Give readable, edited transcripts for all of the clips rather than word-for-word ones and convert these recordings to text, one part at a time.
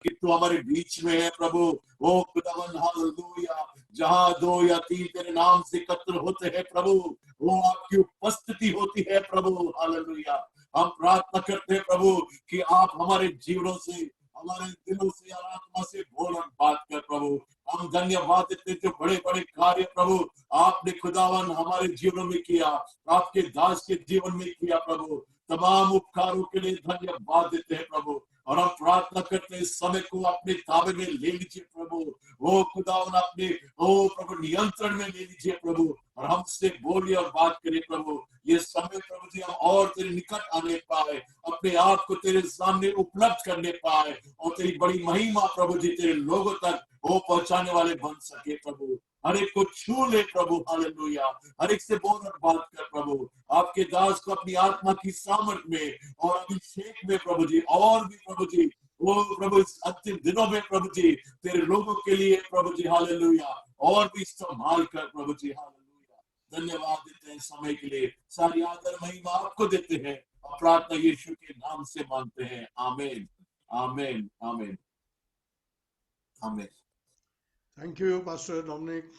कि तू हमारे बीच में है प्रभु। ओ खुदावन हालेलुया, जहां 2 या 3 तेरे नाम से एकत्र होते हैं प्रभु, वो आपकी उपस्थिति होती है प्रभु। हालेलुया, हम प्रार्थना करते हैं प्रभु कि आप हमारे जीवनों से, हमारे दिलों से और आत्मा से बोल और बात कर प्रभु। हम धन्यवाद देते हैं जो बड़े बड़े कार्य प्रभु आपने खुदावन हमारे जीवन में किया, आपके दास के जीवन में किया प्रभु। तमाम उपकारों के लिए धन्यवाद देते हैं प्रभु। और हम प्रार्थना करते हैं इस समय को अपने ताबे में ले लीजिए प्रभु। ओ खुदावन अपने ओ प्रभु नियंत्रण में ले लीजिए प्रभु, और हमसे बोलिए और बात करिए प्रभु। ये समय प्रभु जी हम और तेरे निकट आने पाए, अपने आप को तेरे सामने उपलब्ध करने पाए, और तेरी बड़ी महिमा प्रभु जी तेरे लोगों तक वो पहुंचाने वाले बन सके प्रभु। हर एक को छू ले प्रभु। हालेलुया, हर एक से बोल और बात कर प्रभु। आपके दास को अपनी आत्मा की सामर्थ में और अभिषेक में प्रभु जी, और भी प्रभु जी वो प्रभु इस अंतिम दिनों में प्रभु जी तेरे लोगों के लिए प्रभु जी हालेलुया और भी इस्तेमाल कर प्रभु जी। हालेलुया, धन्यवाद देते हैं समय के लिए, सारी आदर महिमा आपको देते हैं, और प्रार्थना यीशु के नाम से मांगते हैं। आमीन आमीन आमीन आमीन। Thank you pastor Dominic.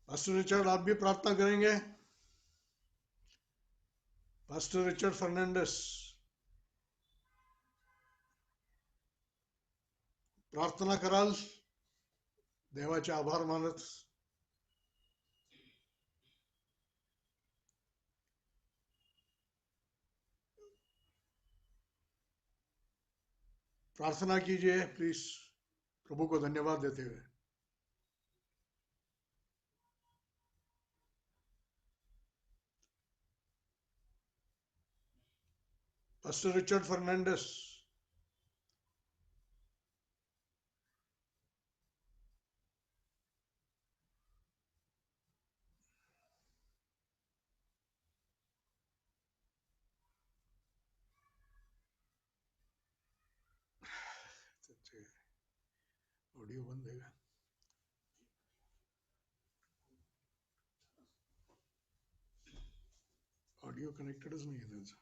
Pastor Richard आप भी प्रार्थना करेंगे? पास्टर रिचर्ड फर्नांडिस प्रार्थना कराल, देवाचे आभार मानत। प्रार्थना कीजिए प्लीज, प्रभु को धन्यवाद देते हुए। Pastor Richard Fernandes. ऑडियो बंद है, ऑडियो कनेक्टेडच नाही आहे त्यांचं।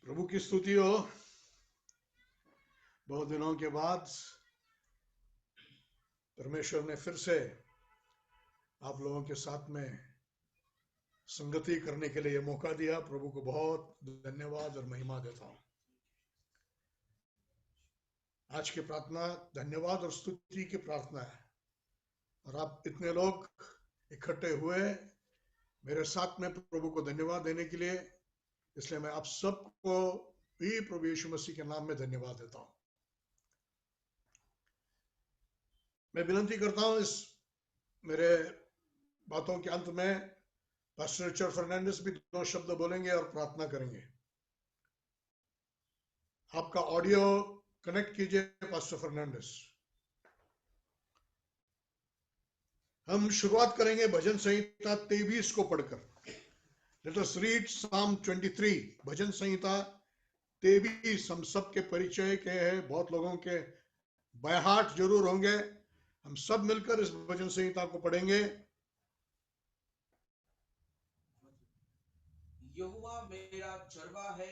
प्रभु की स्तुति हो। बहुत दिनों के बाद परमेश्वर ने फिर से आप लोगों के साथ में संगति करने के लिए यह मौका दिया। प्रभु को बहुत धन्यवाद और महिमा देता हूं। आज की प्रार्थना धन्यवाद और स्तुति की प्रार्थना है, और आप इतने लोग इकट्ठे हुए मेरे साथ में प्रभु को धन्यवाद देने के लिए, इसलिए मैं आप सबको भी प्रभु यीशु मसीह के नाम में धन्यवाद देता हूं। मैं विनती करता हूं इस मेरे बातों के अंत में पास्टर रिचर्ड फर्नांडिस भी 2 शब्द बोलेंगे और प्रार्थना करेंगे। आपका ऑडियो कनेक्ट कीजिए पास्टर फर्नांडिस। हम शुरुआत करेंगे भजन संहिता 23 को पढ़कर। लेट अस रीड साम 23। भजन संहिता 23 हम सब के परिचय के हैं, बहुत लोगों के बायहाट जरूर होंगे। हम सब मिलकर इस भजन संहिता को पढ़ेंगे। यहोवा मेरा चरवा है,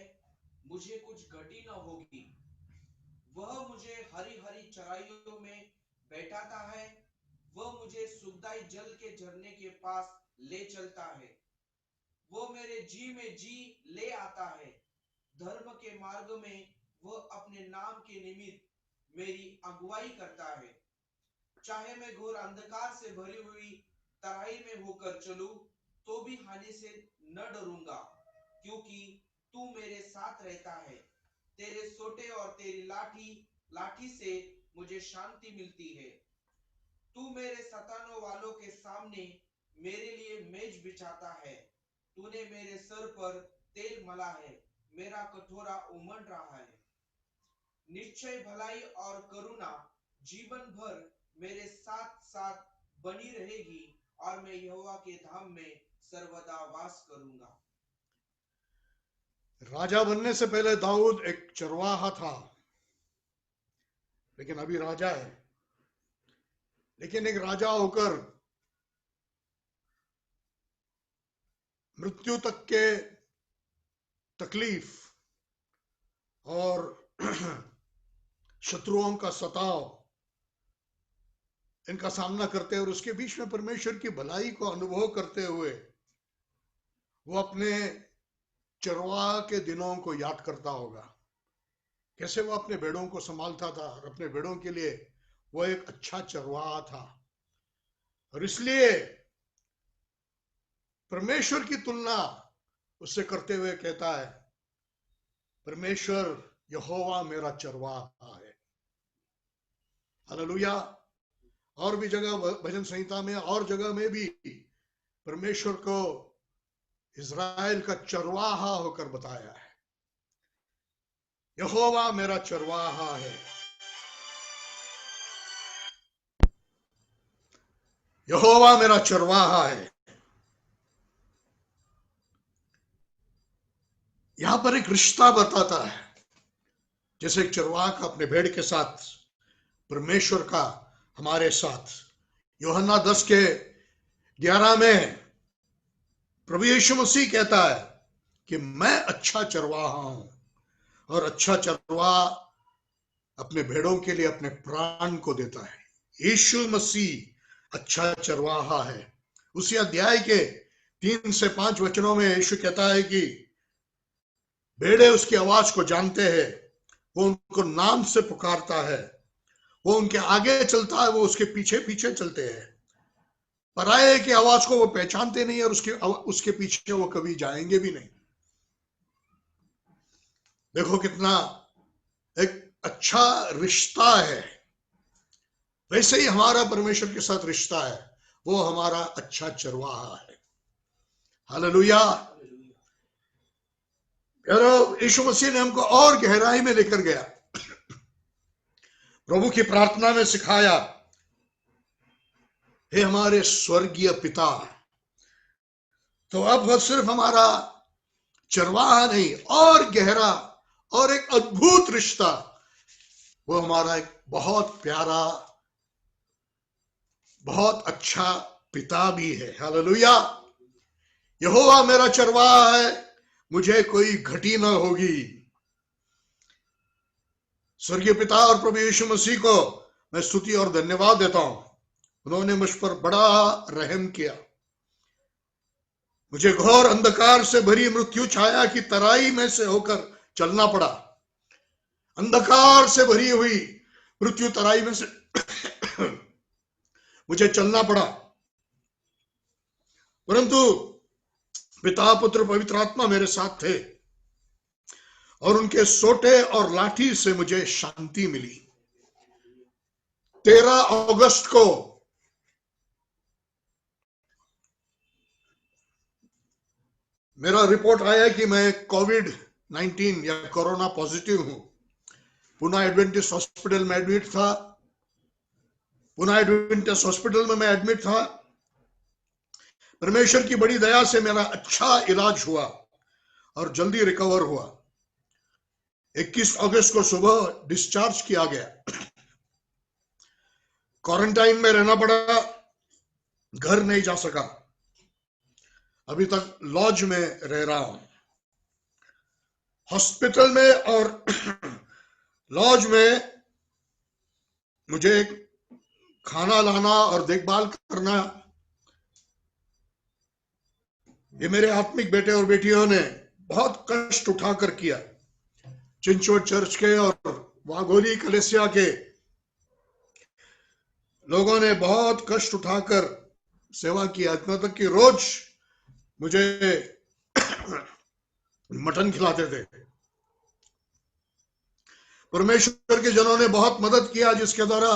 मुझे कुछ घटी न होगी। वह मुझे हरी हरी चराइयों में बैठाता है, वह मुझे सुखदाई जल के झरने के पास ले चलता है। वो मेरे जी में जी ले आता है, धर्म के मार्ग में वह अपने नाम के निमित्त मेरी अगुवाई करता है। चाहे मैं घोर अंधकार से भरी हुई तराई में होकर चलूं, तो भी हानि से न डरूंगा, क्योंकि तू मेरे साथ रहता है। तेरे सोटे और तेरी लाठी से मुझे शांति मिलती है। तू मेरे सताने वालों के सामने मेरे लिए मेज बिछाता है। तूने मेरे सर पर तेल मला है, मेरा कटोरा उमड़ रहा है। निश्चय भलाई और करुणा जीवन भर मेरे साथ साथ बनी रहेगी, और मैं यहोवा के धाम में सर्वदा वास करूंगा। राजा बनने से पहले दाऊद एक चरवाहा था, लेकिन अभी राजा है। लेकिन एक राजा होकर मृत्यु तक के तकलीफ और शत्रुओं का सताव, इनका सामना करते और उसके बीच में परमेश्वर की भलाई को अनुभव करते हुए वो अपने चरवाहा के दिनों को याद करता होगा। कैसे वो अपने भेड़ों को संभालता था और अपने भेड़ों के लिए वो एक अच्छा चरवाहा था। और इसलिए परमेश्वर की तुलना उससे करते हुए कहता है, परमेश्वर यहोवा मेरा चरवाहा है। हालेलुया। और भी जगह भजन संहिता में और जगह में भी परमेश्वर को इज़राइल का चरवाहा होकर बताया है। यहोवा मेरा चरवाहा है, यहोवा मेरा चरवाहा है। यहां पर एक रिश्ता बताता है, जैसे एक चरवाहा का अपने भेड़ के साथ, परमेश्वर का हमारे साथ। यूहन्ना 10:11 में प्रभु यीशु मसीह कहता है कि मैं अच्छा चरवाहा हूं, और अच्छा चरवाहा अपने भेड़ों के लिए अपने प्राण को देता है। यीशु मसीह अच्छा चरवाहा है। उसी अध्याय के 3 से 5 वचनों में यीशु कहता है कि भेड़े उसकी आवाज को जानते हैं, वो उनको नाम से पुकारता है, वो उनके आगे चलता है, वो उसके पीछे पीछे चलते हैं। पराये की आवाज को वो पहचानते नहीं और उसके पीछे वो कभी जाएंगे भी नहीं। देखो कितना एक अच्छा रिश्ता है। वैसे ही हमारा परमेश्वर के साथ रिश्ता है, वो हमारा अच्छा चरवाहा है। हालेलुया। यारो, यीशु मसीह ने हमको और गहराई में लेकर गया, प्रभु की प्रार्थना में सिखाया, हे हमारे स्वर्गीय पिता। तो अब वह सिर्फ हमारा चरवाहा नहीं, और गहरा और एक अद्भुत रिश्ता, वो हमारा एक बहुत प्यारा, बहुत अच्छा पिता भी है। हालेलुया। यहोवा मेरा चरवाहा है, मुझे कोई घटी न होगी। स्वर्गीय पिता और प्रभु यीशु मसीह को मैं स्तुति और धन्यवाद देता हूं। उन्होंने मुझ पर बड़ा रहम किया। मुझे घोर अंधकार से भरी मृत्यु छाया की तराई में से होकर चलना पड़ा। अंधकार से भरी हुई मृत्यु तराई में से मुझे चलना पड़ा, परंतु पिता, पुत्र, पवित्र आत्मा मेरे साथ थे, और उनके सोटे और लाठी से मुझे शांति मिली। 13 अगस्त को मेरा रिपोर्ट आया कि मैं कोविड-19 या कोरोना पॉजिटिव हूं। पुणे एडवेंटिस्ट हॉस्पिटल में एडमिट था। पुणे एडवेंटिस्ट हॉस्पिटल में मैं एडमिट था। परमेश्वर की बड़ी दया से मेरा अच्छा इलाज हुआ और जल्दी रिकवर हुआ। 21 अगस्त को सुबह डिस्चार्ज किया गया। क्वारंटाइन में रहना पड़ा, घर नहीं जा सका। अभी तक लॉज में रह रहा हूं। हॉस्पिटल में और लॉज में मुझे खाना लाना और देखभाल करना, ये मेरे आत्मिक बेटे और बेटियों ने बहुत कष्ट उठाकर किया। चिंचवड चर्च के और वाघोली कलेसिया के लोगों ने बहुत कष्ट उठाकर सेवा किया, इतना तक कि रोज मुझे मटन खिलाते थे। परमेश्वर के जनों ने बहुत मदद किया, जिसके द्वारा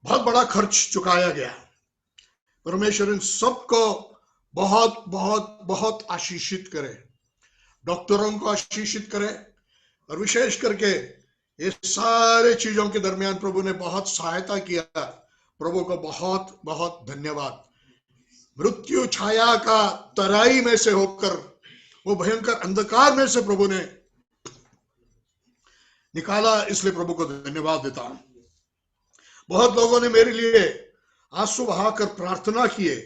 बहुत बड़ा खर्च चुकाया गया। परमेश्वर इन सबको बहुत बहुत बहुत आशीषित करे, डॉक्टरों को आशीषित करे, और विशेष करके ये सारे चीजों के दरमियान प्रभु ने बहुत सहायता किया। प्रभु को बहुत बहुत धन्यवाद। मृत्यु छाया का तराई में से होकर, वो भयंकर अंधकार में से प्रभु ने निकाला, इसलिए प्रभु को धन्यवाद देता हूं। बहुत लोगों ने मेरे लिए आंसू बहाकर प्रार्थना किए,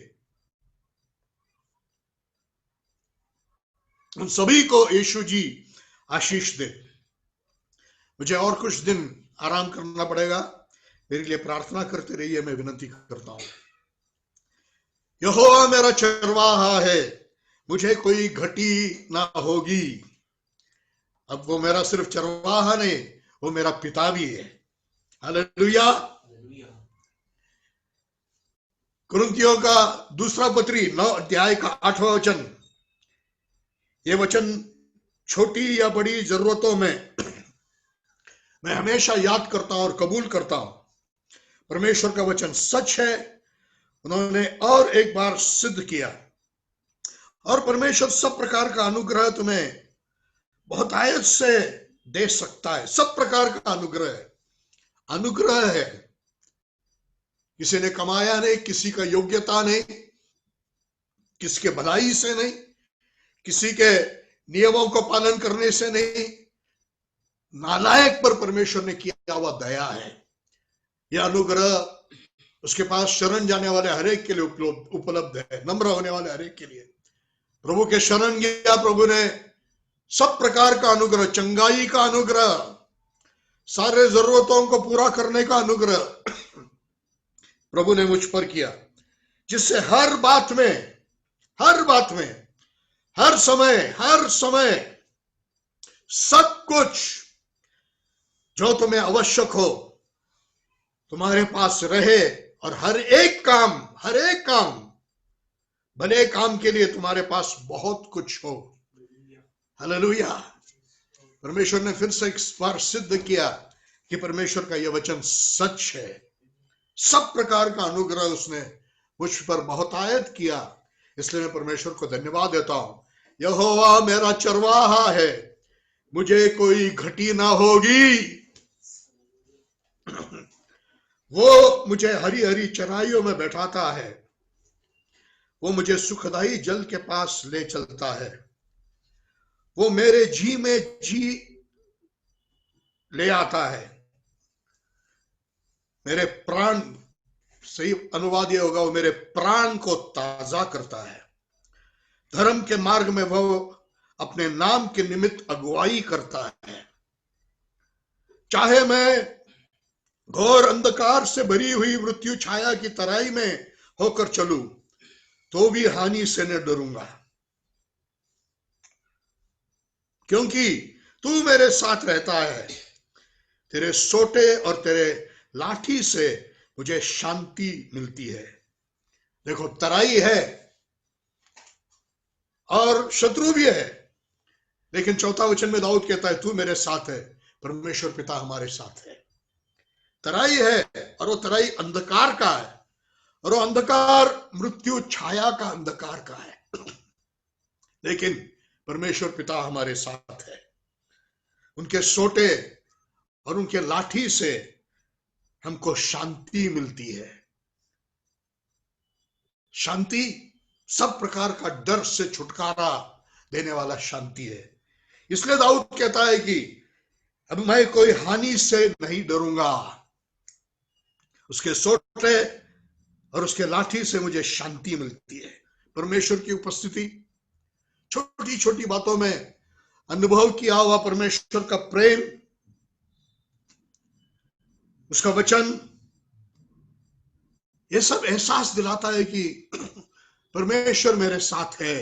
उन सभी को यीशु जी आशीष दे। मुझे और कुछ दिन आराम करना पड़ेगा, मेरे लिए प्रार्थना करते रहिए, मैं विनती करता हूं। यहोवा मेरा चरवाहा है, मुझे कोई घटी ना होगी। अब वो मेरा सिर्फ चरवाहा नहीं, वो मेरा पिता भी है। हालेलुया। कुरिन्थियों का दूसरा पत्री 9 अध्याय का 8वां वचन, ये वचन छोटी या बड़ी जरूरतों में मैं हमेशा याद करता हूं और कबूल करता हूं। परमेश्वर का वचन सच है, उन्होंने और एक बार सिद्ध किया। और परमेश्वर सब प्रकार का अनुग्रह तुम्हें बहुत आयत से दे सकता है। सब प्रकार का अनुग्रह है, अनुग्रह है। किसी ने कमाया नहीं, किसी का योग्यता नहीं, किसी के भलाई से नहीं, किसी के नियमों को पालन करने से नहीं, नालायक पर परमेश्वर ने किया हुआ दया है। यह अनुग्रह उसके पास शरण जाने वाले हरेक के लिए उपलब्ध है, नम्र होने वाले हरेक के लिए। प्रभु के शरण गया, प्रभु ने सब प्रकार का अनुग्रह, चंगाई का अनुग्रह, सारे जरूरतों को पूरा करने का अनुग्रह प्रभु ने मुझ पर किया, जिससे हर बात में, हर समय सब कुछ जो तुम्हें आवश्यक हो तुम्हारे पास रहे, और हर एक काम भले काम के लिए तुम्हारे पास बहुत कुछ हो। हालेलुया। परमेश्वर ने फिर से एक बार सिद्ध किया कि परमेश्वर का यह वचन सच है। सब प्रकार का अनुग्रह उसने मुझ पर बहुत आयत किया, इसलिए मैं परमेश्वर को धन्यवाद देता हूं। यहोवा मेरा चरवाहा है, मुझे कोई घटी ना होगी। वो मुझे हरी हरी चराइयों में बैठाता है, वो मुझे सुखदाई जल के पास ले चलता है, वो मेरे जी में जी ले आता है, मेरे प्राण, सही अनुवाद ये होगा, वो मेरे प्राण को ताजा करता है। धर्म के मार्ग में वो अपने नाम के निमित्त अगुवाई करता है। चाहे मैं घोर अंधकार से भरी हुई मृत्यु छाया की तराई में होकर चलूं, तो भी हानि से न डरूंगा, क्योंकि तू मेरे साथ रहता है। तेरे सोटे और तेरे लाठी से मुझे शांति मिलती है। देखो, तराई है और शत्रु भी है, लेकिन चौथा वचन में दाऊद कहता है तू मेरे साथ है। परमेश्वर पिता हमारे साथ है। तराई है और वो तराई अंधकार का है, और वो अंधकार मृत्यु छाया का अंधकार का है, लेकिन परमेश्वर पिता हमारे साथ है। उनके सोटे और उनके लाठी से हमको शांति मिलती है। शांति सब प्रकार का डर से छुटकारा देने वाला शांति है। इसलिए दाऊद कहता है कि अब मैं कोई हानि से नहीं डरूंगा, उसके सोटे और उसके लाठी से मुझे शांति मिलती है। परमेश्वर की उपस्थिति, छोटी छोटी बातों में अनुभव किया हुआ परमेश्वर का प्रेम, उसका वचन, ये सब एहसास दिलाता है कि परमेश्वर मेरे साथ है।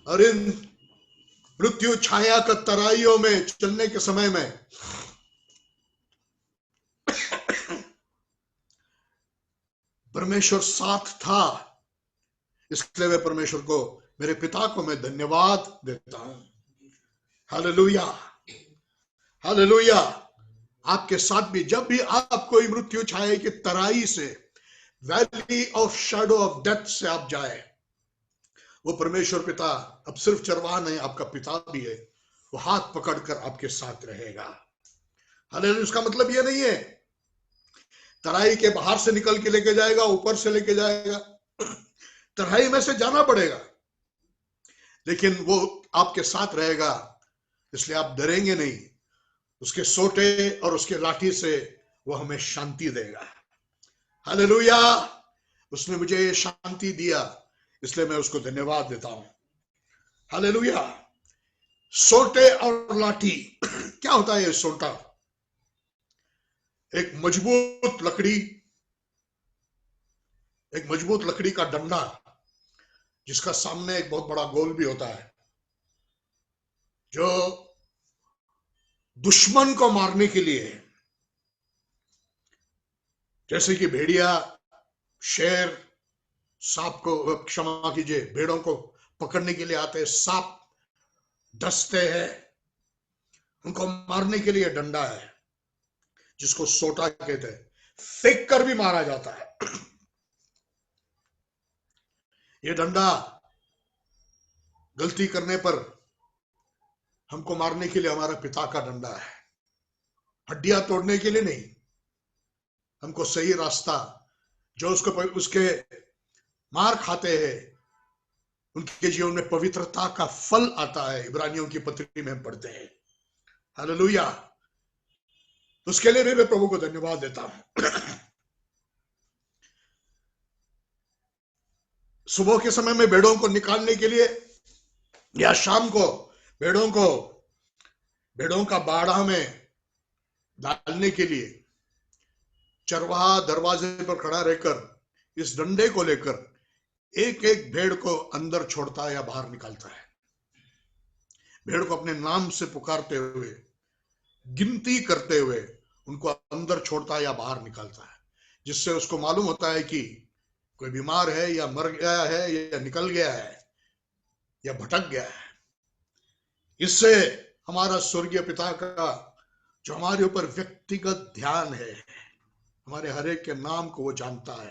और इन मृत्यु छाया का तराइयों में चलने के समय में परमेश्वर साथ था, इसलिए मैं परमेश्वर को, मेरे पिता को मैं धन्यवाद देता हूं। Hallelujah, hallelujah. आपके साथ भी जब भी आप कोई मृत्यु छाया की तराई से, valley of shadow of death से आप जाए, वो परमेश्वर पिता अब सिर्फ चरवाहा नहीं, आपका पिता भी है। वो हाथ पकड़कर आपके साथ रहेगा। हालेलुया। इसका मतलब ये नहीं है तराई के बाहर से निकल के लेके जाएगा, ऊपर से लेके जाएगा। तराई में से जाना पड़ेगा, लेकिन वो आपके साथ रहेगा, इसलिए आप डरेंगे नहीं। उसके सोटे और उसके लाठी से वो हमें शांति देगा। हालेलुया। उसने मुझे ये शांति दिया, इसलिए मैं उसको धन्यवाद देता हूं। हालेलुया। सोटे और लाठी क्या होता है? ये सोटा एक मजबूत लकड़ी का डंडा, जिसका सामने एक बहुत बड़ा गोल भी होता है, जो दुश्मन को मारने के लिए, जैसे कि भेड़िया, शेर, सांप को, क्षमा कीजिए, भेड़ों को पकड़ने के लिए आते हैं, सांप डसते हैं, उनको मारने के लिए डंडा है जिसको सोटा कहते हैं। फेंक कर भी मारा जाता है। ये डंडा गलती करने पर हमको मारने के लिए हमारा पिता का डंडा है, हड्डियां तोड़ने के लिए नहीं। हमको सही रास्ता, जो उसके मार खाते हैं उनके जीवन में पवित्रता का फल आता है, इब्रानियों की पत्री में हम पढ़ते हैं। हालेलुया। उसके लिए भी मैं प्रभु को धन्यवाद देता हूं। सुबह के समय में भेड़ों को निकालने के लिए या शाम को भेड़ों का बाड़ा में डालने के लिए चरवाहा दरवाजे पर खड़ा रहकर इस डंडे को लेकर एक एक भेड़ को अंदर छोड़ता है या बाहर निकालता है। भेड़ को अपने नाम से पुकारते हुए, गिनती करते हुए उनको अंदर छोड़ता है या बाहर निकालता है, जिससे उसको मालूम होता है कि कोई बीमार है या मर गया है या निकल गया है या भटक गया है। इससे हमारा स्वर्गीय पिता का जो हमारे ऊपर व्यक्तिगत ध्यान है, हमारे हर एक के नाम को वो जानता है,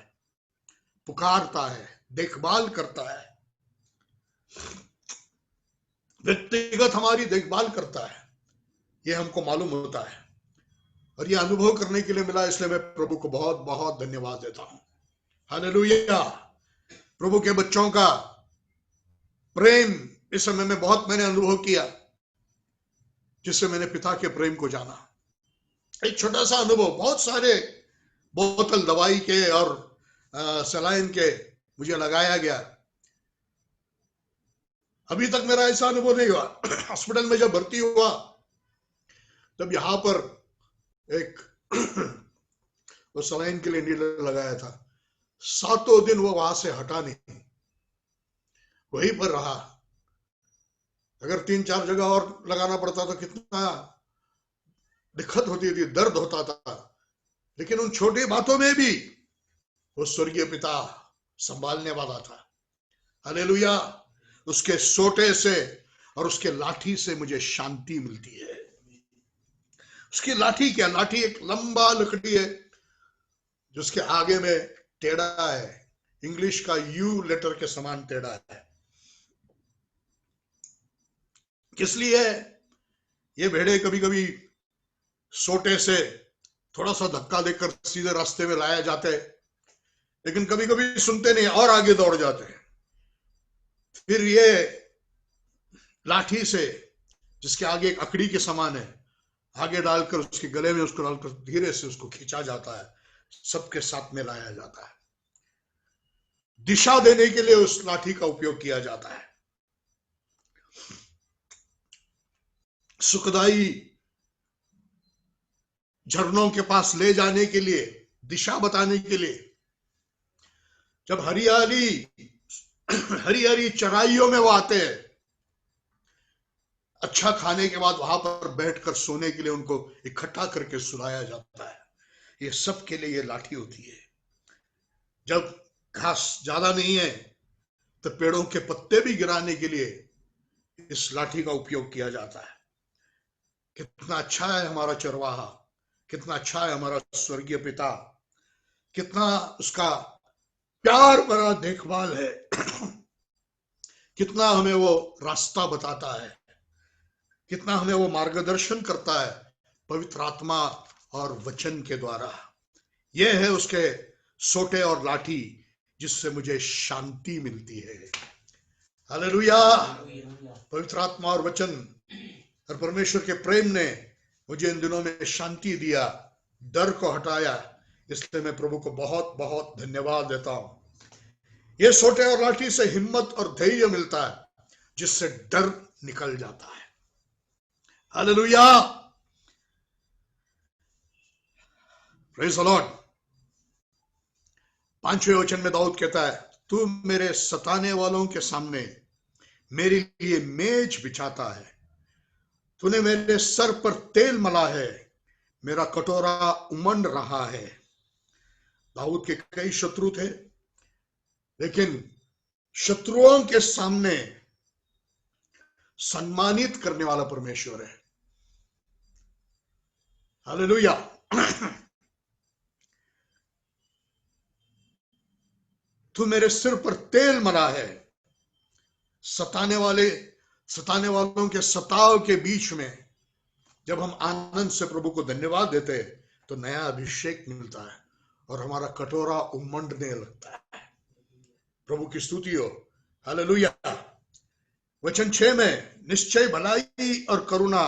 पुकारता है, देखभाल करता है, व्यक्तिगत हमारी देखभाल करता है, ये हमको मालूम होता है। और ये अनुभव करने के लिए मिला, इसलिए मैं प्रभु को बहुत बहुत धन्यवाद देता हूं। हालेलुया। प्रभु के बच्चों का प्रेम इस समय में बहुत मैंने अनुभव किया, जिससे मैंने पिता के प्रेम को जाना। एक छोटा सा अनुभव, बहुत सारे बोतल दवाई के और सलाइन के मुझे लगाया गया, अभी तक मेरा ऐसा अनुभव नहीं हुआ। हॉस्पिटल में जब भर्ती हुआ तब यहां पर एक वो सलाइन के लिए नीडल लगाया था, 7 दिन वो वहां से हटा नहीं, वहीं पर रहा। अगर 3-4 जगह और लगाना पड़ता तो कितना दिक्कत होती थी, दर्द होता था, लेकिन उन छोटी बातों में भी वो स्वर्गीय पिता संभालने वाला था। हालेलुया। उसके सोटे से और उसके लाठी से मुझे शांति मिलती है। उसकी लाठी क्या? लाठी एक लंबा लकड़ी है जिसके आगे में टेढ़ा है, इंग्लिश का यू लेटर के समान टेढ़ा है। किस लिए? ये भेड़े कभी कभी सोटे से थोड़ा सा धक्का देकर सीधे रास्ते में लाया जाते, लेकिन कभी कभी सुनते नहीं और आगे दौड़ जाते हैं। फिर ये लाठी से, जिसके आगे एक अकड़ी के समान है, आगे डालकर उसके गले में उसको डालकर धीरे से उसको खींचा जाता है, सबके साथ में लाया जाता है। दिशा देने के लिए उस लाठी का उपयोग किया जाता है। सुखदाई झरनों के पास ले जाने के लिए, दिशा बताने के लिए। जब हरी हरी चराइयों में वो आते हैं, अच्छा खाने के बाद वहां पर बैठकर सोने के लिए उनको इकट्ठा करके सुलाया जाता है। ये सब के लिए ये लाठी होती है। जब घास ज्यादा नहीं है तो पेड़ों के पत्ते भी गिराने के लिए इस लाठी का उपयोग किया जाता है। कितना अच्छा है हमारा चरवाहा, कितना अच्छा है हमारा स्वर्गीय पिता, कितना उसका प्यार भरा देखभाल है। कितना हमें वो रास्ता बताता है, कितना हमें वो मार्गदर्शन करता है पवित्र आत्मा और वचन के द्वारा। यह है उसके सोटे और लाठी जिससे मुझे शांति मिलती है। हालेलुया। पवित्र आत्मा और वचन और परमेश्वर के प्रेम ने मुझे इन दिनों में शांति दिया, डर को हटाया, इसलिए मैं प्रभु को बहुत बहुत धन्यवाद देता हूं। ये सोटे और लाठी से हिम्मत और धैर्य मिलता है जिससे डर निकल जाता है। Hallelujah, praise the lord. 5वें वचन में दाऊद कहता है, तू मेरे सताने वालों के सामने मेरे लिए मेज बिछाता है, तूने मेरे सर पर तेल मला है, मेरा कटोरा उमंड रहा है। दाऊद के कई शत्रु थे, लेकिन शत्रुओं के सामने सम्मानित करने वाला परमेश्वर है। हालेलुया। तू मेरे सिर पर तेल मरा है। सताने वालों के सताव के बीच में जब हम आनंद से प्रभु को धन्यवाद देते तो नया अभिषेक मिलता है और हमारा कटोरा उमंडने लगता है। प्रभु की स्तुति हो। हालेलुया। वचन 6 में, निश्चय भलाई और करुणा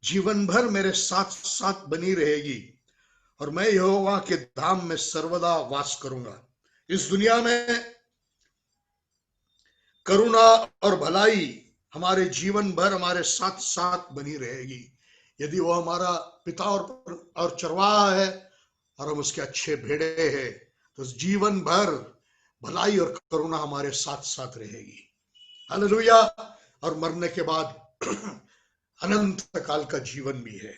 जीवन भर मेरे साथ साथ बनी रहेगी और मैं यहोवा के धाम में सर्वदा वास करूंगा। इस दुनिया में करुणा और भलाई हमारे जीवन भर हमारे साथ साथ बनी रहेगी यदि वो हमारा पिता और चरवाहा है और हम उसके अच्छे भेड़े हैं, तो जीवन भर भलाई और करुणा हमारे साथ साथ रहेगी। हालेलुया। और मरने के बाद अनंत काल का जीवन भी है।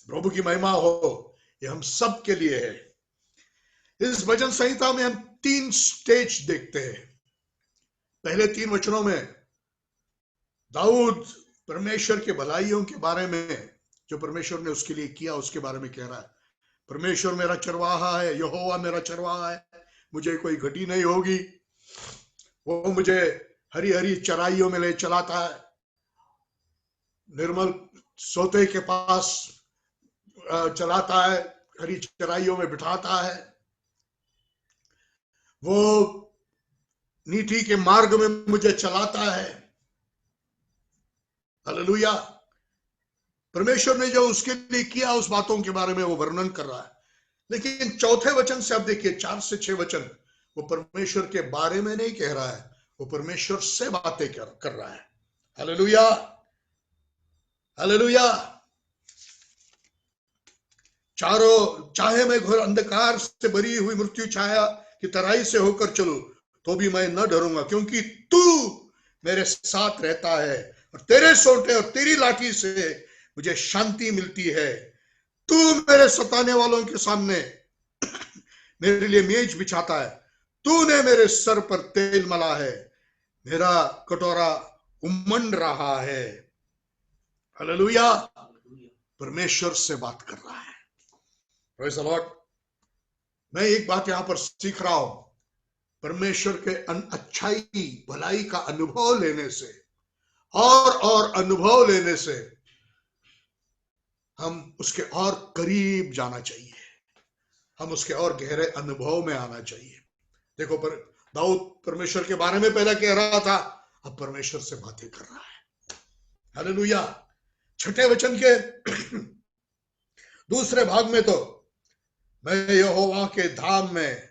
प्रभु की महिमा हो, ये हम सब के लिए है। इस भजन संहिता में हम 3 स्टेज देखते हैं। पहले 3 वचनों में दाऊद परमेश्वर के भलाइयों के बारे में, जो परमेश्वर ने उसके लिए किया, उसके बारे में कह रहा है। परमेश्वर मेरा चरवाहा है, यहोवा मेरा चरवाहा है, मुझे कोई घटी नहीं होगी। वो मुझे हरी हरी चराइयों में ले चलाता है, निर्मल सोते के पास चलाता है, हरी चराइयों में बिठाता है। वो नीति के मार्ग में मुझे चलाता है। हालेलुया। परमेश्वर ने जो उसके लिए किया उस बातों के बारे में वो वर्णन कर रहा है। लेकिन चौथे वचन से आप देखिए, 4 से 6 वचन, वो परमेश्वर के बारे में नहीं कह रहा है, वो परमेश्वर से बातें कर रहा है। Hallelujah, hallelujah. चाहे मैं घोर अंधकार से भरी हुई मृत्यु छाया की तराई से होकर चलूं तो भी मैं न डरूंगा, क्योंकि तू मेरे साथ रहता है और तेरे सोटे और तेरी लाठी से मुझे शांति मिलती है। तू मेरे सताने वालों के सामने मेरे लिए मेज बिछाता है, तूने मेरे सर पर तेल मला है, मेरा कटोरा उमंड रहा है। हालेलुया। परमेश्वर से बात कर रहा है। Praise the Lord. मैं एक बात यहां पर सीख रहा हूं, परमेश्वर के अच्छाई भलाई का अनुभव लेने से और अनुभव लेने से हम उसके और करीब जाना चाहिए, हम उसके और गहरे अनुभव में आना चाहिए। देखो, दाऊद परमेश्वर के बारे में पहले कह रहा था, अब परमेश्वर से बातें कर रहा है। हालेलुया। 6ठे वचन के दूसरे भाग में तो, मैं यहोवा के धाम में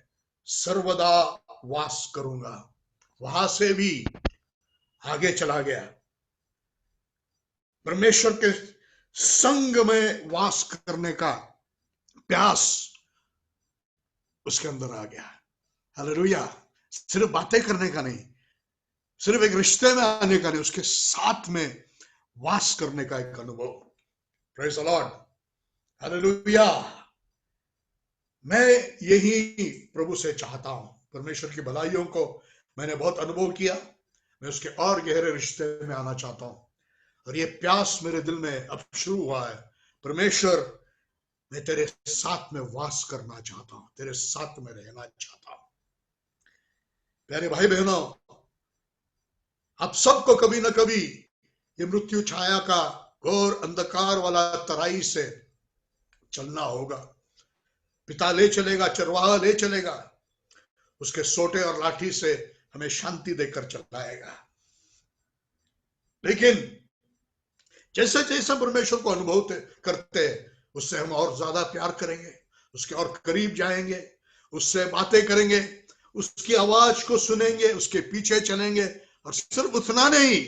सर्वदा वास करूंगा, वहां से भी आगे चला गया, परमेश्वर के संग में वास करने का प्यास उसके अंदर आ गया। हालेलुया। सिर्फ बातें करने का नहीं, सिर्फ एक रिश्ते में आने का नहीं, उसके साथ में वास करने का एक अनुभव। Praise the Lord. हालेलुया। मैं यही प्रभु से चाहता हूं। परमेश्वर की भलाइयों को मैंने बहुत अनुभव किया, मैं उसके और गहरे रिश्ते में आना चाहता हूं, और ये प्यास मेरे दिल में अब शुरू हुआ है। परमेश्वर, मैं तेरे साथ में वास करना चाहता हूं, तेरे साथ में रहना चाहता हूं। प्यारे भाई बहनों, आप सबको कभी ना कभी ये मृत्यु छाया का घोर अंधकार वाला तराई से चलना होगा। पिता ले चलेगा, चरवाहा ले चलेगा, उसके सोटे और लाठी से हमें शांति देकर चलाएगा। लेकिन जैसे जैसे परमेश्वर को अनुभव करते हैं, उससे हम और ज्यादा प्यार करेंगे, उसके और करीब जाएंगे, उससे बातें करेंगे, उसकी आवाज को सुनेंगे, उसके पीछे चलेंगे। और सिर्फ उतना नहीं,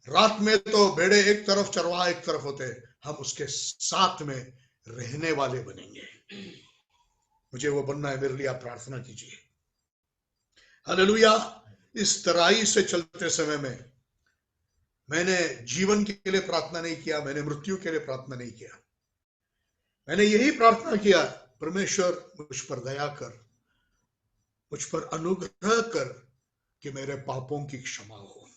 रात में तो भेड़े एक तरफ, चरवाहा एक तरफ होते हैं, हम उसके साथ में रहने वाले बनेंगे। मुझे वो बनना है, मेरे लिए आप प्रार्थना कीजिए। हालेलुया। इस तराई से चलते समय में मैंने जीवन के लिए प्रार्थना नहीं किया, मैंने मृत्यु के लिए प्रार्थना नहीं किया। मैंने यही प्रार्थना किया, परमेश्वर मुझ पर दया कर, मुझ पर अनुग्रह कर कि मेरे पापों की क्षमा हो।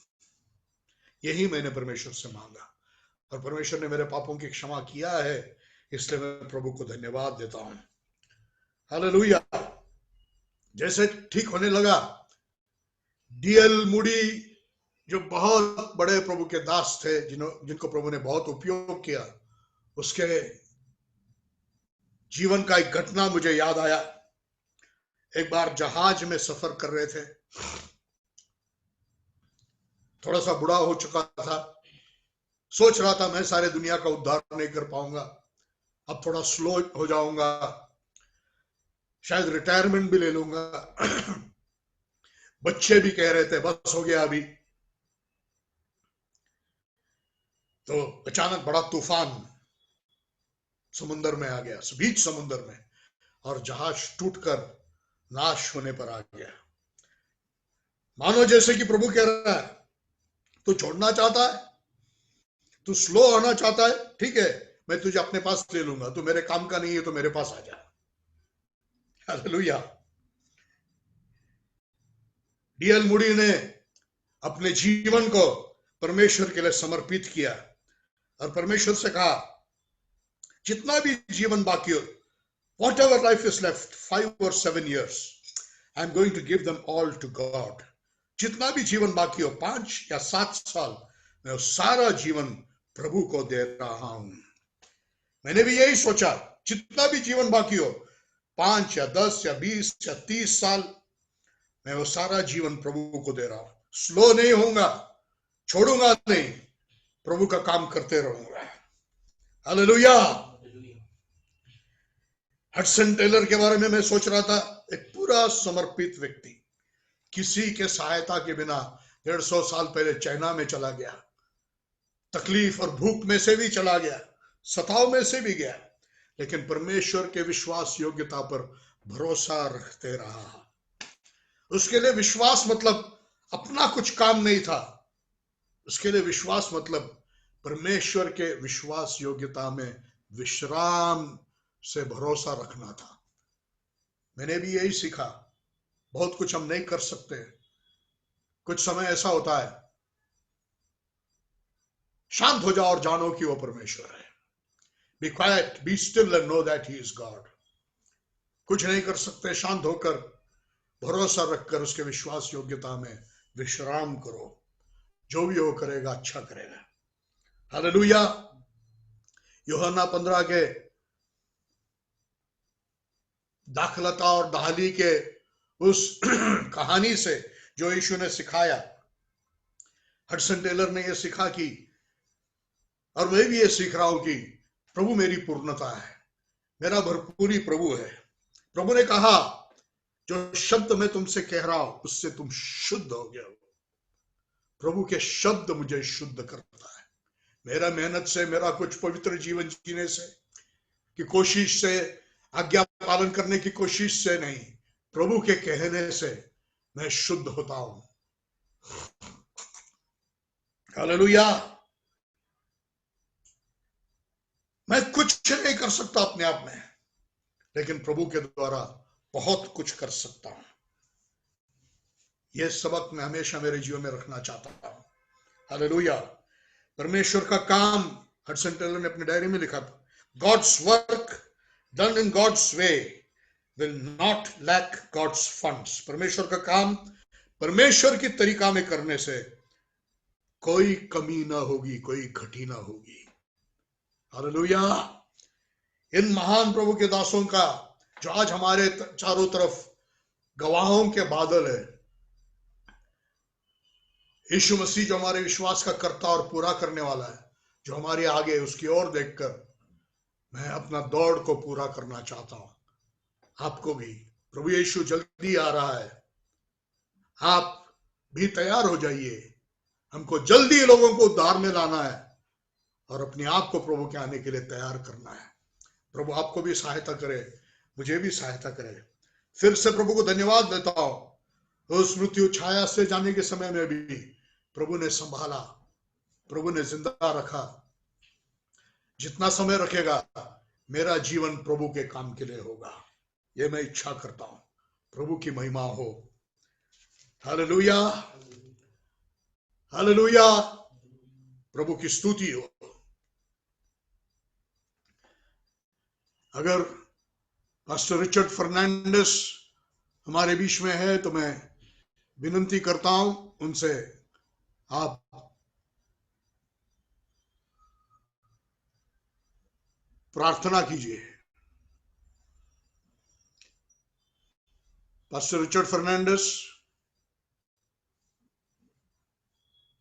यही मैंने परमेश्वर से मांगा और परमेश्वर ने मेरे पापों की क्षमा किया है, इसलिए मैं प्रभु को धन्यवाद देता हूं। हालेलुया। जैसे ठीक होने लगा, डीएल मूडी जो बहुत बड़े प्रभु के दास थे, जिनको प्रभु ने बहुत उपयोग किया, उसके जीवन का एक घटना मुझे याद आया। एक बार जहाज में सफर कर रहे थे, थोड़ा सा बुढ़ा हो चुका था, सोच रहा था मैं सारे दुनिया का उद्धार नहीं कर पाऊंगा, अब थोड़ा स्लो हो जाऊंगा, शायद रिटायरमेंट भी ले लूंगा। बच्चे भी कह रहे थे बस हो गया अभी। तो अचानक बड़ा तूफान समुद्र में आ गया, बीच समुद्र में, और जहाज टूटकर नाश होने पर आ गया। मानो जैसे कि प्रभु कह रहा है, तू छोड़ना चाहता है, तू स्लो होना चाहता है, ठीक है, मैं तुझे अपने पास ले लूंगा, तू मेरे काम का नहीं है तो मेरे पास आ जा। हालेलुया। डीएल मूडी ने अपने जीवन को परमेश्वर के लिए समर्पित किया और परमेश्वर से कहा, जितना भी जीवन बाकी हो, whatever life is left, 5 or 7 years, I'm going to give them all to God. जितना भी जीवन बाकी हो, 5 या 7 साल, मैं वो सारा जीवन प्रभु को दे रहा हूं। मैंने भी यही सोचा, जितना भी जीवन बाकी हो, 5 या 10 या 20 या 30 साल, मैं वो सारा जीवन प्रभु को दे रहा हूं। स्लो नहीं होऊंगा, छोड़ूंगा नहीं, प्रभु का काम करते रहूंगा। हालेलुया। हडसन टेलर के बारे में मैं सोच रहा था, एक पूरा समर्पित व्यक्ति, किसी के सहायता के बिना 150 साल पहले चाइना में चला गया, तकलीफ और भूख में से भी चला गया, सताव में से भी गया, लेकिन परमेश्वर के विश्वास योग्यता पर भरोसा रखते रहा। उसके लिए विश्वास मतलब अपना कुछ काम नहीं था, उसके लिए विश्वास मतलब परमेश्वर के विश्वास योग्यता में विश्राम से भरोसा रखना था। मैंने भी यही सीखा। बहुत कुछ हम नहीं कर सकते, कुछ समय ऐसा होता है, शांत हो जाओ और जानो कि वो परमेश्वर है। Be quiet, be still and know that he is God. कुछ नहीं कर सकते, शांत होकर भरोसा रखकर उसके विश्वास योग्यता में विश्राम करो। जो भी वो करेगा अच्छा करेगा। हालेलुया। यूहन्ना 15 के दाखलता और दहाली के उस कहानी से जो यीशु ने सिखाया, हडसन टेलर ने यह सीखा कि, और मैं भी ये सीख रहा हूं कि प्रभु मेरी पूर्णता है, मेरा भरपूरी प्रभु है। प्रभु ने कहा, जो शब्द मैं तुमसे कह रहा हूं उससे तुम शुद्ध हो गए हो। प्रभु के शब्द मुझे शुद्ध करता है। मेरा मेहनत से, मेरा कुछ पवित्र जीवन जीने से की कोशिश से, आज्ञा पालन करने की कोशिश से नहीं, प्रभु के कहने से मैं शुद्ध होता हूं। हालेलुया। मैं कुछ नहीं कर सकता अपने आप में, लेकिन प्रभु के द्वारा बहुत कुछ कर सकता हूं। यह सबक मैं हमेशा मेरे जीवन में रखना चाहता हूं। हालेलुया। परमेश्वर का काम, हडसन टेलर ने अपनी डायरी में लिखा, God's work done in God's way will not lack God's funds. परमेश्वर का काम परमेश्वर की तरीका में करने से कोई कमी ना होगी, कोई घटी ना होगी। हालेलुया। इन महान प्रभु के दासों का जो आज हमारे चारों तरफ गवाहों के बादल है, यीशु मसीह जो हमारे विश्वास का कर्ता और पूरा करने वाला है, जो हमारे आगे, उसकी ओर देखकर मैं अपना दौड़ को पूरा करना चाहता हूं। आपको भी प्रभु यीशु जल्दी आ रहा है, आप भी तैयार हो जाइए। हमको जल्दी लोगों को उद्धार में लाना है और अपने आप को प्रभु के आने के लिए तैयार करना है। प्रभु आपको भी सहायता करे, मुझे भी सहायता करे। फिर से प्रभु को धन्यवाद देता हूं। उस मृत्यु छाया से जाने के समय में भी प्रभु ने संभाला, प्रभु ने जिंदा रखा। जितना समय रखेगा मेरा जीवन प्रभु के काम के लिए होगा, ये मैं इच्छा करता हूं। प्रभु की महिमा हो। हालेलुया, हालेलुया, प्रभु की स्तुति हो। अगर पास्टर रिचर्ड फर्नांडिस हमारे बीच में है तो मैं विनती करता हूं उनसे, आप प्रार्थना कीजिए। पास्टर रिचर्ड फर्नांडिस,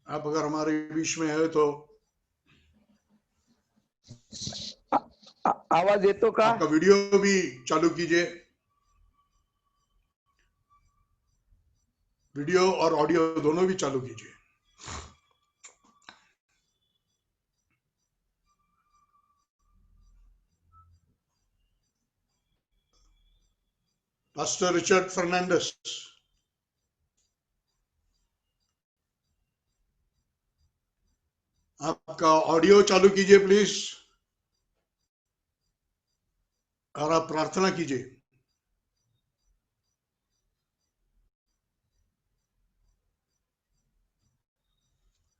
आप अगर हमारे बीच में है तो आवाज येतो का? आपका वीडियो भी चालू कीजिए, वीडियो और ऑडियो दोनों भी चालू कीजिए। पास्टर रिचर्ड फर्नांडिस, आपका ऑडियो चालू कीजिए प्लीज, और आप प्रार्थना कीजिए।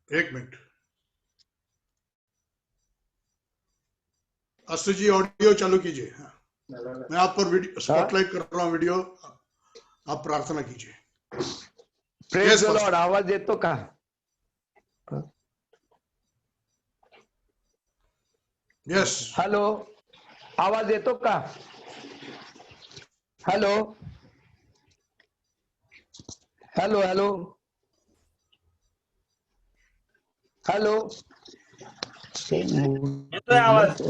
एक मिनट, पास्टर जी ऑडियो चालू कीजिए। हाँ, मैं आप पर वीडियो स्पॉटलाइट कर रहा हूं, वीडियो, आप प्रार्थना कीजिए। प्रेज द लॉर्ड, आवाज येतो का? यस, हॅलो, आवाज येतो का? हॅलो हॅलो हॅलो हॅलो, येतोय आवाज?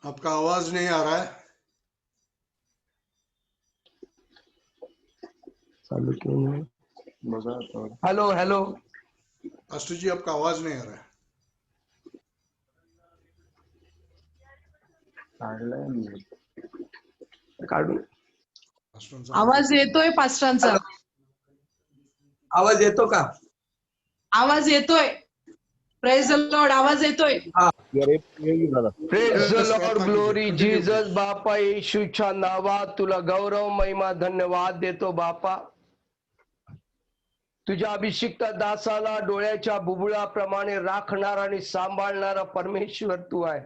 आपका आवाज नहीं आ रहा है। चालू क्यों नहीं? हॅलो हॅलो, पास्टर जी आपका आवाज नहीं आ रहा है। काढून आवाज येतोय पास्टरांचा? आवाज येतो का? आवाज येतोय। प्रेज द लॉर्ड, आवाज येतोय। प्रेज द Yes, लॉर्ड, प्रार्थना ग्लोरी कीजिए, continue जीसस। please. बापा येशूच्या नावात तुला गौरव, महिमा, धन्यवाद देतो बापा। तुझ्या अभिषिक्त दासाला डोळ्याच्या बुबुळाप्रमाणे राखणारा आणि सांभाळणारा परमेश्वर तू आहे।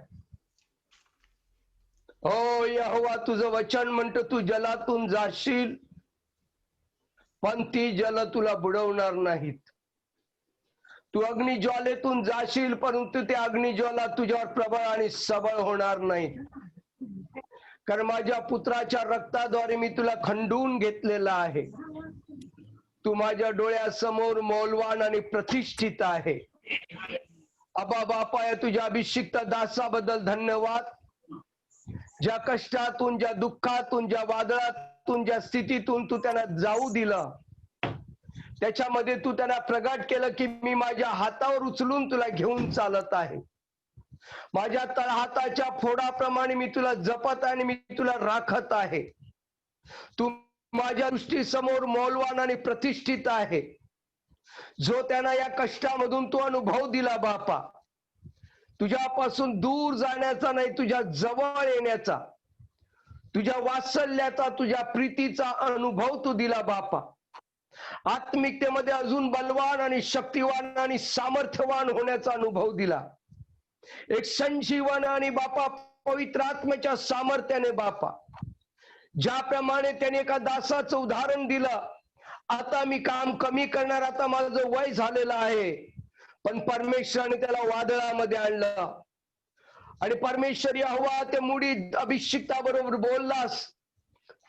हो यहोवा, तुझं वचन म्हणतं तू जलातून जाशील पण ती जल तुला बुडवणार नाहीत। तू अग्निज्वालेतून जाशील परंतु त्या अग्निज्वाला तुझ्यावर प्रबळ आणि सबळ होणार नाही, कारण माझ्या पुत्राच्या रक्ताद्वारे मी तुला खंडून घेतलेला आहे। तू माझ्या डोळ्यासमोर मौल्यवान आणि प्रतिष्ठित आहे। अबा बापा, या तुझ्या अभिषिक्त दासाबद्दल धन्यवाद। ज्या कष्टातून, ज्या दुःखातून, ज्या वादळातून, ज्या स्थितीतून तू त्यांना जाऊ दिलं, त्याच्यामध्ये तू त्यांना प्रगट केलं की मी माझ्या हातावर उचलून तुला घेऊन चालत आहे। माझ्या तळहाताच्या फोडाप्रमाणे मी तुला जपत आणि मी तुला राखत आहे। तू माझ्या दृष्टीसमोर मौल्यवान आणि प्रतिष्ठित आहे। जो त्यांना या कष्टामधून तू अनुभव दिला बापा, तुझ्यापासून दूर जाण्याचा नाही, तुझ्या जवळ येण्याचा, तुझ्या वात्सल्याचा, तुझ्या प्रीतीचा अनुभव तू दिला बापा। आत्मिकतेमध्ये अजून बलवान आणि शक्तिवान आणि सामर्थ्यवान होण्याचा अनुभव दिला। एक संजीवन आणि बापा पवित्र आत्म्याच्या सामर्थ्याने बापा, ज्याप्रमाणे त्याने एका दासाचं उदाहरण दिलं, आता मी काम कमी करणार, आता माझं वय झालेलं आहे, पण परमेश्वराने त्याला वादळामध्ये आणलं आणि परमेश्वर यहोवा ते मुडी अभिषिक्ता बरोबर बोललास,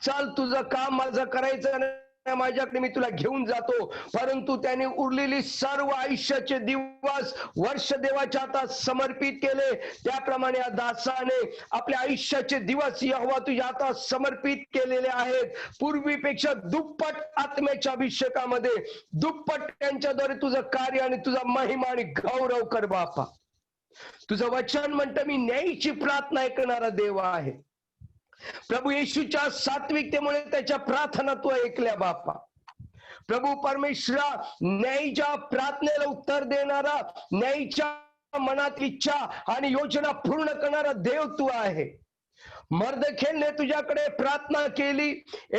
चल तुझं काम माझं करायचं नाही, माझ्याकडे मी तुला घेऊन जातो. परंतु त्याने उरलेली सर्व आयुष्याचे दिवस वर्ष देवाच्या हातात समर्पित केले. त्याप्रमाणे या दासाने आपल्या आयुष्याचे दिवस यहोवा तुझ्या हातात समर्पित केलेले आहेत. पूर्वीपेक्षा दुप्पट आत्म्याच्या अभिषेकामध्ये, दुप्पट त्यांच्याद्वारे तुझं कार्य आणि तुझा महिमा आणि गौरव कर बापा. तुझं वचन म्हणतं, मी न्यायची प्रार्थना ऐकणारा देव आहे. प्रभू येशूच्या सात्विकतेमुळे त्याच्या प्रार्थना तू ऐकल्या बापा. प्रभू परमेश्वरा, न्यायच्या प्रार्थनेला उत्तर देणारा, न्यायच्या मनात इच्छा आणि योजना पूर्ण करणारा देव तू आहे. मर्दखेलने तुझ्याकडे प्रार्थना केली,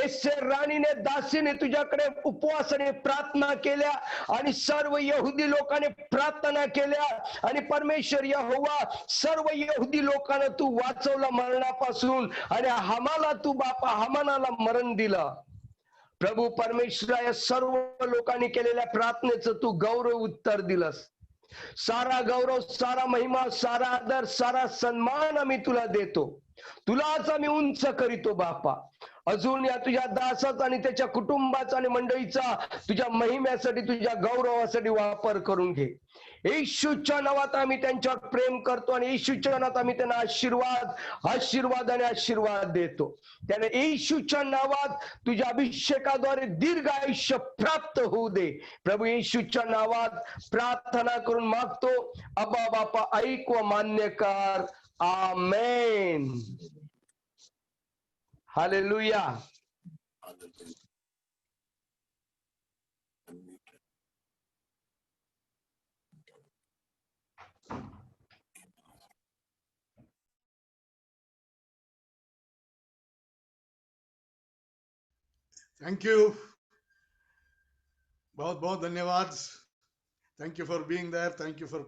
एस्तेर राणीने, दासीने तुझ्याकडे उपवासाने प्रार्थना केल्या आणि सर्व यहुदी लोकांनी प्रार्थना केल्या आणि परमेश्वर यहोवा सर्व यहुदी लोकांना तू वाचवलं मरणापासून आणि हामाला तू बापा हामानाला मरण दिलं. प्रभू परमेश्वरा, या सर्व लोकांनी केलेल्या प्रार्थनेचं तू गौरव उत्तर दिलंस. सारा गौरव, सारा महिमा, सारा आदर, सारा सन्मान आम्ही तुला देतो. तुलाच आम्ही उंच करीतो बापा. अजून या तुझ्या दासाचा आणि त्याच्या कुटुंबाचा आणि मंडळीचा तुझ्या महिम्यासाठी, तुझ्या गौरवासाठी वापर करून घे. येशूच्या नावात आम्ही त्यांच्यावर प्रेम करतो आणि येशूच्या नावात आम्ही त्यांना आशीर्वाद आणि आशीर्वाद देतो. त्याने येशूच्या नावात तुझ्या अभिषेकाद्वारे दीर्घ आयुष्य प्राप्त होऊ दे. प्रभू येशूच्या नावात प्रार्थना करून मागतो. अब्बा बापा, ऐक व मान्य कर. आमेन. हालेलुया. थैंक यू, बहुत बहुत धन्यवाद. Thank you for being there. Thank you for